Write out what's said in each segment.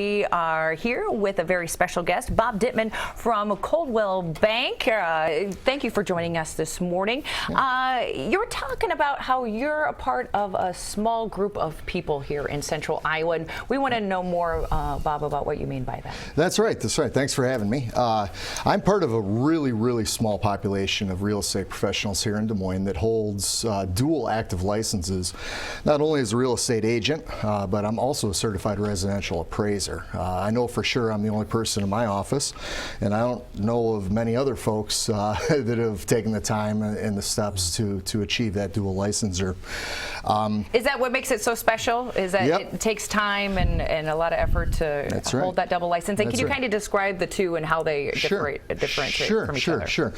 We are here with a very special guest, Bob Dittman from Coldwell Banker. Thank you for joining us this morning. You're talking about how you're a part of a small group of people here in Central Iowa, and we want to know more, Bob, about what you mean by that. That's right. Thanks for having me. I'm part of a really small population of real estate professionals here in Des Moines that holds dual active licenses, not only as a real estate agent, but I'm also a certified residential appraiser. I know for sure I'm the only person in my office, and I don't know of many other folks that have taken the time and the steps to achieve that dual licensure. Is that what makes it so special? Is that it takes time and a lot of effort to hold that double license? And can you kind of describe the two and how they differentiate from each other? Sure.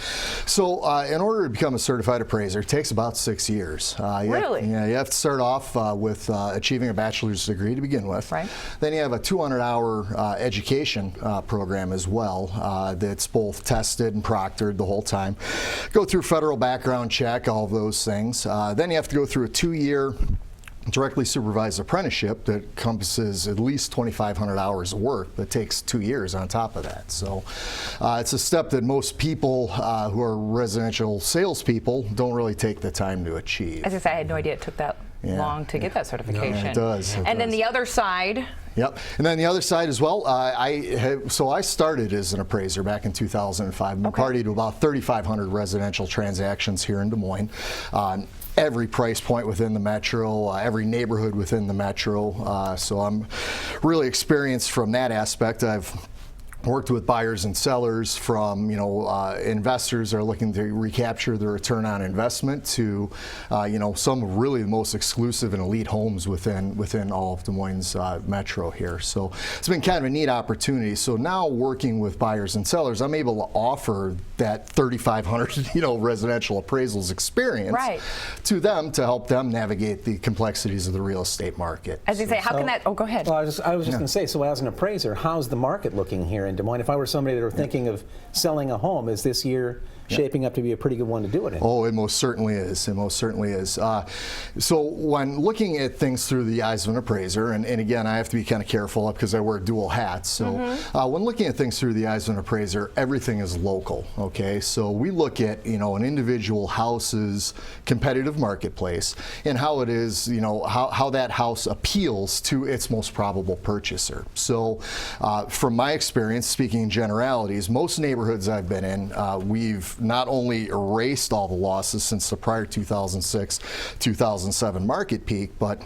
So in order to become a certified appraiser, it takes about 6 years. Really? You have to start off with achieving a bachelor's degree to begin with. Right. Then you have a 200-hour education program as well that's both tested and proctored the whole time. Go through federal background check, all of those things. Then you have to go through a 2-year directly supervised apprenticeship that encompasses at least 2,500 hours of work, but takes 2 years on top of that. So it's a step that most people who are residential salespeople don't really take the time to achieve. As I said, I had no idea it took that long to get that certification. No, it does. Then the other side. Yep, and then the other side as well. So I started as an appraiser back in 2005. I'm party to about 3,500 residential transactions here in Des Moines. Every price point within the metro, every neighborhood within the metro. So I'm really experienced from that aspect. I've worked with buyers and sellers from, investors that are looking to recapture their return on investment to, some of really the most exclusive and elite homes within all of Des Moines metro here. So it's been kind of a neat opportunity. So now working with buyers and sellers, I'm able to offer that 3,500, residential appraisals experience to them to help them navigate the complexities of the real estate market. As you say, how can that? Oh, go ahead. Well, I was just going to say. So as an appraiser, how's the market looking here in Des Moines? If I were somebody that were thinking of selling a home, is this year shaping up to be a pretty good one to do it in? Oh, it most certainly is. It most certainly is. So when looking at things through the eyes of an appraiser, and again, I have to be kind of careful because I wear dual hats. So when looking at things through the eyes of an appraiser, everything is local. Okay, so we look at an individual house's competitive marketplace and how it is, how that house appeals to its most probable purchaser. So from my experience, speaking in generalities, most neighborhoods I've been in, we've not only erased all the losses since the prior 2006-2007 market peak, but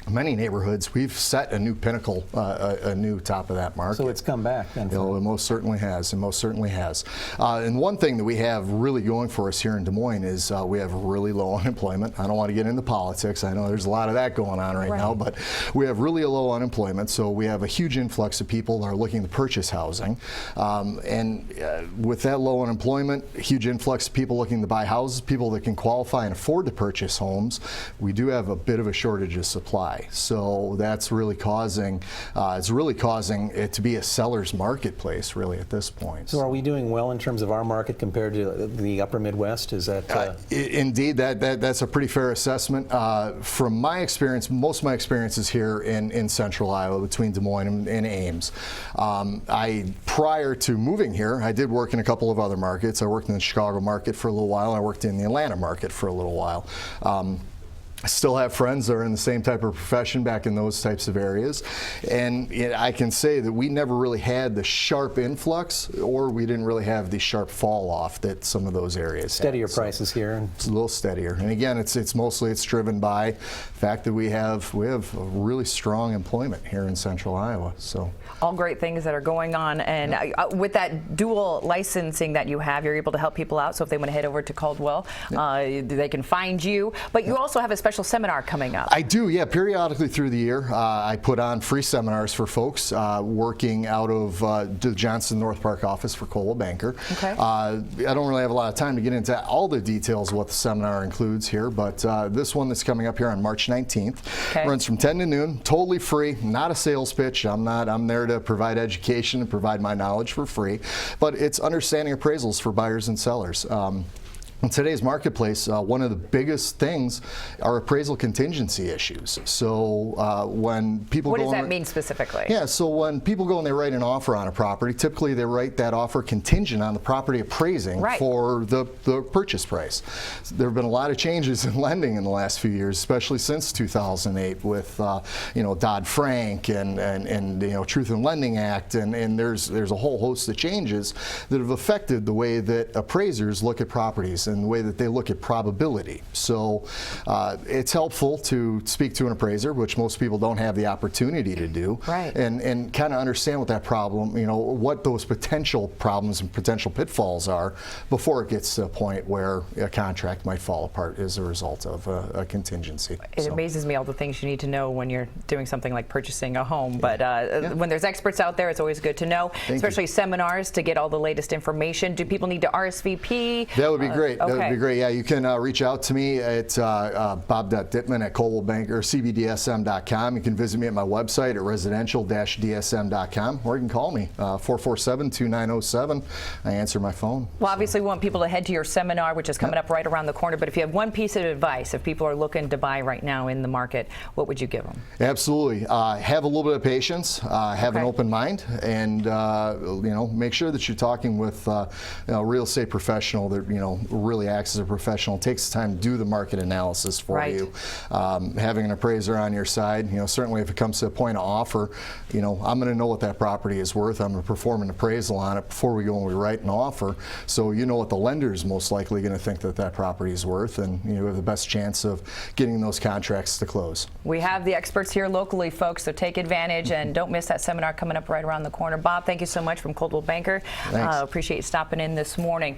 many neighborhoods, we've set a new pinnacle, a new top of that market. So it's come back then. It most certainly has. It most certainly has. And one thing that we have really going for us here in Des Moines is we have really low unemployment. I don't want to get into politics. I know there's a lot of that going on right now, but we have really low unemployment. So we have a huge influx of people that are looking to purchase housing. With that low unemployment, huge influx of people looking to buy houses, people that can qualify and afford to purchase homes, we do have a bit of a shortage of supply. So that's really causing it to be a seller's marketplace really at this point. So are we doing well in terms of our market compared to the upper Midwest? Is that indeed that's a pretty fair assessment. From my experience, most of my experiences here in Central Iowa between Des Moines and Ames. Prior to moving here, I did work in a couple of other markets. I worked in the Chicago market for a little while. I worked in the Atlanta market for a little while. I still have friends that are in the same type of profession back in those types of areas. And I can say that we never really had the sharp influx, or we didn't really have the sharp fall off that some of those areas steadier had. Prices here. It's a little steadier. And again, it's mostly driven by the fact that we have really strong employment here in Central Iowa. So all great things that are going on, and with that dual licensing that you have, you're able to help people out. So if they want to head over to Coldwell, they can find you. But you also have a special seminar coming up. I do, yeah. Periodically through the year, I put on free seminars for folks working out of the Johnson North Park office for Coldwell Banker. Okay. I don't really have a lot of time to get into all the details of what the seminar includes here, but this one that's coming up here on March 19th runs from 10 to noon, totally free, not a sales pitch. I'm there to provide education and provide my knowledge for free, but it's understanding appraisals for buyers and sellers. In today's marketplace, one of the biggest things are appraisal contingency issues. So when people What go does that in, mean specifically? Yeah, so when people go and they write an offer on a property, typically they write that offer contingent on the property appraising for the purchase price. There have been a lot of changes in lending in the last few years, especially since 2008 with Dodd-Frank and Truth in Lending Act, and there's a whole host of changes that have affected the way that appraisers look at properties and the way that they look at probability. So it's helpful to speak to an appraiser, which most people don't have the opportunity to do, and kind of understand what that problem, what those potential problems and potential pitfalls are before it gets to a point where a contract might fall apart as a result of a contingency. It amazes me all the things you need to know when you're doing something like purchasing a home, but when there's experts out there, it's always good to know, especially seminars to get all the latest information. Do people need to RSVP? That would be great. That would be great. Yeah, you can reach out to me at bob.dittman at Coldwell Banker, cbdsm.com. You can visit me at my website at residential-dsm.com, or you can call me, 447-2907. I answer my phone. Well, obviously we want people to head to your seminar, which is coming up right around the corner, but if you have one piece of advice, if people are looking to buy right now in the market, what would you give them? Absolutely. Have a little bit of patience, have an open mind, and make sure that you're talking with a real estate professional that really acts as a professional, takes the time to do the market analysis for you. Having an appraiser on your side, certainly if it comes to a point of offer, I'm going to know what that property is worth. I'm going to perform an appraisal on it before we go and we write an offer, so you know what the lender is most likely going to think that property is worth, and you have the best chance of getting those contracts to close. We have the experts here locally, folks, so take advantage and don't miss that seminar coming up right around the corner. Bob, thank you so much from Coldwell Banker. Appreciate you stopping in this morning.